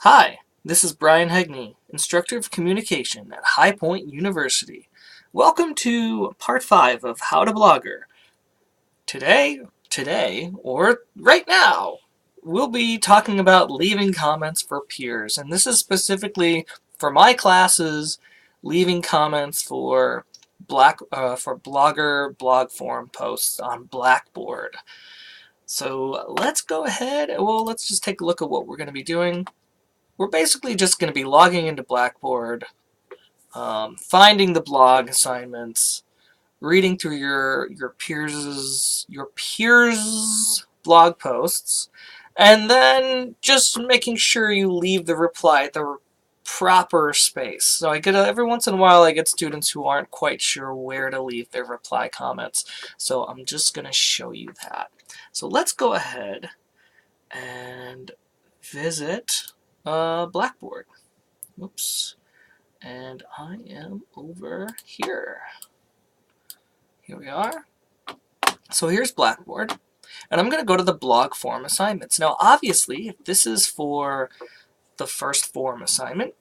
Hi, this is Brian Hegney, Instructor of Communication at High Point University. Welcome to part 5 of How to Blogger. Today, or right now, we'll be talking about leaving comments for peers, and this is specifically for my classes, leaving comments for Blogger blog forum posts on Blackboard. So let's go ahead. Well, let's just take a look at what we're going to be doing. We're basically just going to be logging into Blackboard, finding the blog assignments, reading through your peers' blog posts, and then just making sure you leave the reply at the proper space. So every once in a while I get students who aren't quite sure where to leave their reply comments. So I'm just going to show you that. So let's go ahead and visit Blackboard. Whoops. And I am over here. Here we are. So here's Blackboard. And I'm going to go to the blog form assignments. Now, obviously, if this is for the first form assignment,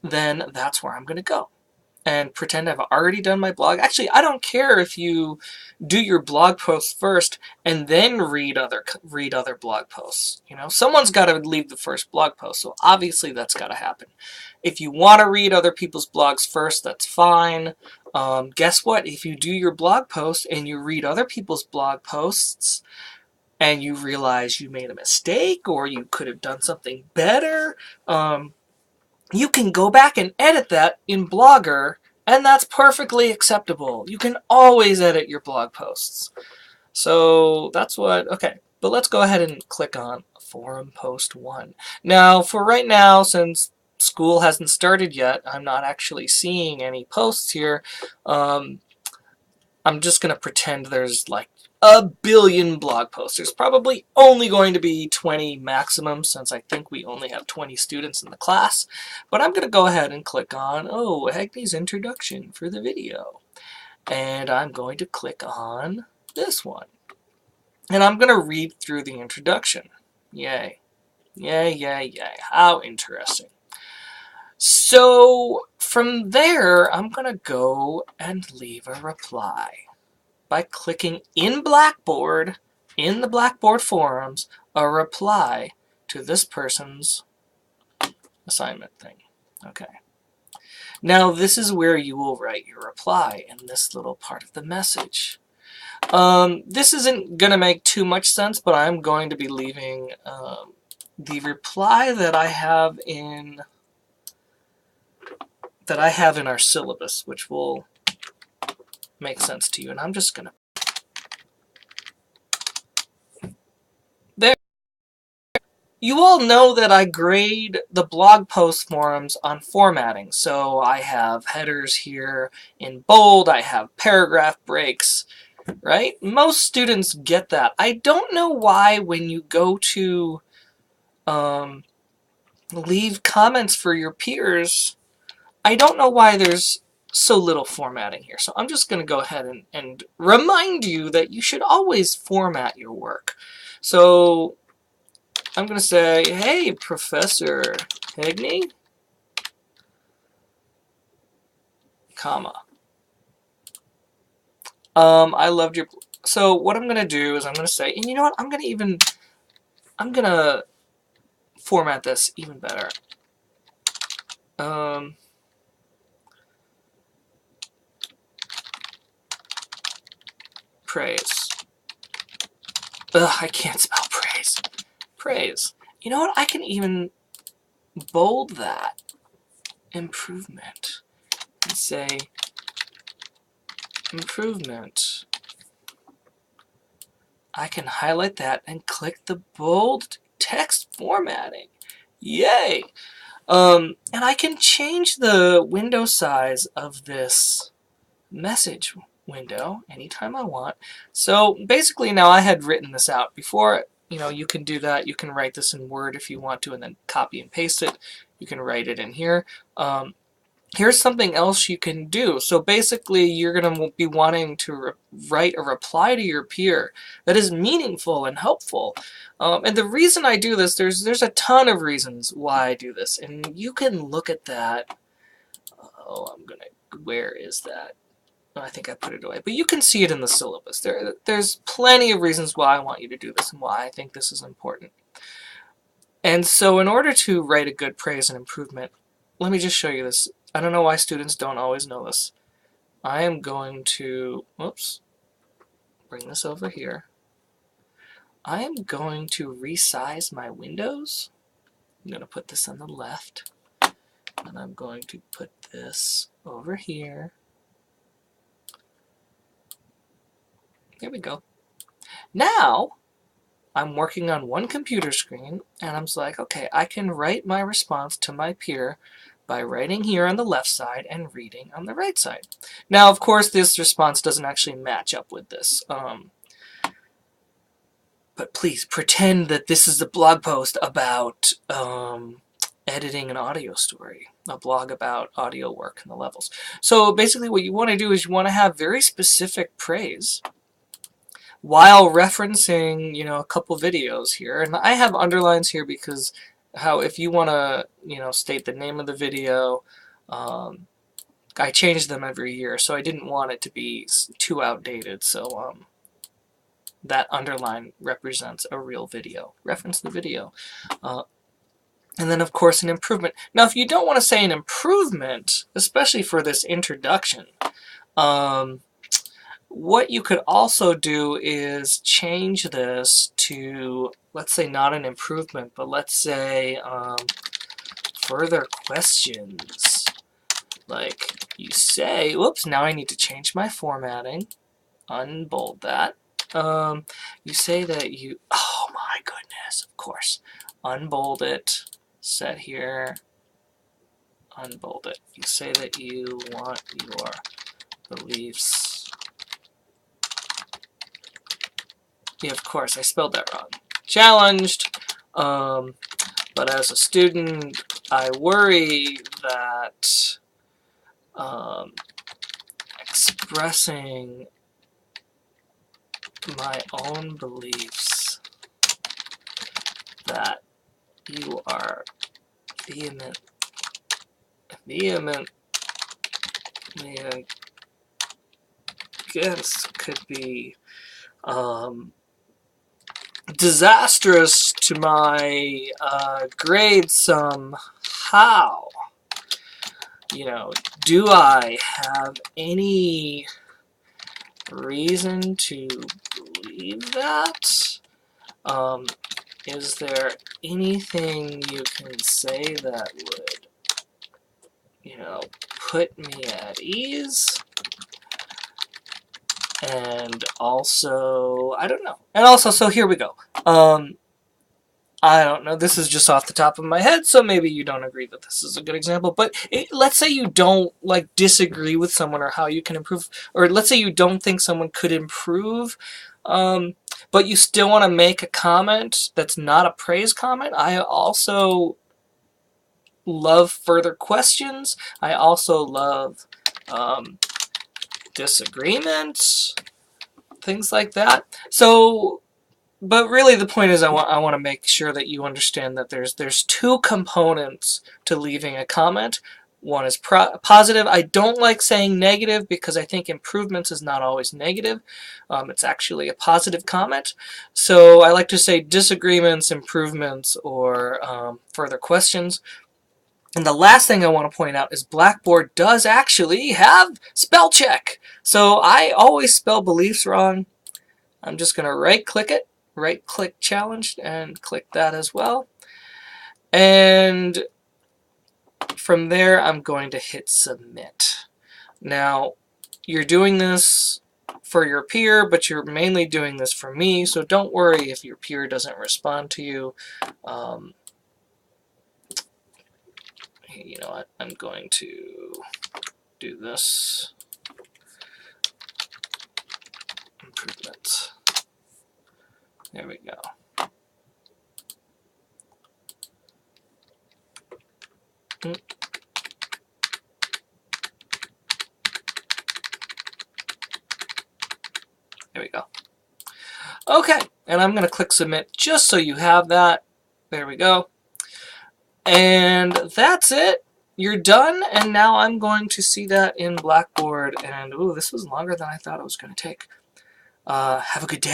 then that's where I'm going to go and pretend I've already done my blog. Actually, I don't care if you do your blog post first and then read other blog posts. You know, someone's got to leave the first blog post, so obviously that's got to happen. If you want to read other people's blogs first, that's fine. Guess what? If you do your blog post and you read other people's blog posts and you realize you made a mistake or you could have done something better, you can go back and edit that in Blogger, and that's perfectly acceptable. You can always edit your blog posts. So that's okay. But let's go ahead and click on Forum Post 1. Now, for right now, since school hasn't started yet, I'm not actually seeing any posts here. I'm just going to pretend there's like a billion blog posts. There's probably only going to be 20 maximum, since I think we only have 20 students in the class. But I'm going to go ahead and click on, Hegney's introduction for the video. And I'm going to click on this one. And I'm going to read through the introduction. Yay. Yay, yay, yay. How interesting. So from there, I'm going to go and leave a reply by clicking in Blackboard, in the Blackboard forums, a reply to this person's assignment thing. Okay. Now this is where you will write your reply in this little part of the message. This isn't going to make too much sense, but I'm going to be leaving the reply that I have in our syllabus, which will make sense to you. And I'm just going to there. You all know that I grade the blog post forums on formatting. So I have headers here in bold, I have paragraph breaks, right? Most students get that. I don't know why when you go to leave comments for your peers, I don't know why there's so little formatting here. So I'm just going to go ahead and remind you that you should always format your work. So I'm going to say, hey, Professor Hegney, comma. I loved your... So what I'm going to do is I'm going to say, and you know what, I'm going to format this even better. Praise. Ugh, I can't spell praise. Praise. You know what? I can even bold that. Improvement. And say, improvement. I can highlight that and click the bold text formatting. Yay! And I can change the window size of this message window anytime I want. So basically now I had written this out before. You know, you can do that. You can write this in Word if you want to and then copy and paste it. You can write it in here. here's something else you can do. So basically, you're going to be wanting to write a reply to your peer that is meaningful and helpful. And the reason I do this, there's a ton of reasons why I do this. And you can look at that. Oh, where is that? Oh, I think I put it away. But you can see it in the syllabus. There's plenty of reasons why I want you to do this and why I think this is important. And so in order to write a good praise and improvement, let me just show you this. I don't know why students don't always know this. I am going to, oops, bring this over here. I am going to resize my windows. I'm going to put this on the left. And I'm going to put this over here. There we go. Now, I'm working on one computer screen, and I'm like, okay, I can write my response to my peer by writing here on the left side and reading on the right side. Now, of course, this response doesn't actually match up with this. But please, pretend that this is a blog post about editing an audio story, a blog about audio work and the levels. So basically what you want to do is you want to have very specific praise while referencing, a couple videos here. And I have underlines here because if you want to, state the name of the video, I change them every year, so I didn't want it to be too outdated. So that underline represents a real video. Reference the video. And then, of course, an improvement. Now, if you don't want to say an improvement, especially for this introduction, what you could also do is change this to, let's say, not an improvement, but let's say further questions. Like you say, whoops, now I need to change my formatting. Unbold that. You say that you, oh my goodness, of course. Unbold it, set here, unbold it. You say that you want your beliefs. Yeah, of course, I spelled that wrong. Challenged, but as a student, I worry that expressing my own beliefs, that you are vehemently against could be disastrous to my grades somehow. Do I have any reason to believe that? Is there anything you can say that would, put me at ease? And also, I don't know. And also, so here we go. I don't know. This is just off the top of my head, so maybe you don't agree that this is a good example. But let's say you don't disagree with someone or how you can improve, or let's say you don't think someone could improve, but you still want to make a comment that's not a praise comment. I also love further questions. I also love disagreements, things like that. So, but really the point is I want to make sure that you understand that there's two components to leaving a comment. One is positive. I don't like saying negative because I think improvements is not always negative. It's actually a positive comment. So I like to say disagreements, improvements, or further questions. And the last thing I want to point out is Blackboard does actually have Spellcheck. So I always spell beliefs wrong. I'm just going to right-click it, right-click challenged, and click that as well. And from there, I'm going to hit submit. Now, you're doing this for your peer, but you're mainly doing this for me, so don't worry if your peer doesn't respond to you. You know what? I'm going to do this. Improvements. There we go. we go. Okay, and I'm going to click submit just so you have that. There we go. And that's it. You're done, and now I'm going to see that in Blackboard. And ooh, this was longer than I thought it was going to take. Have a good day.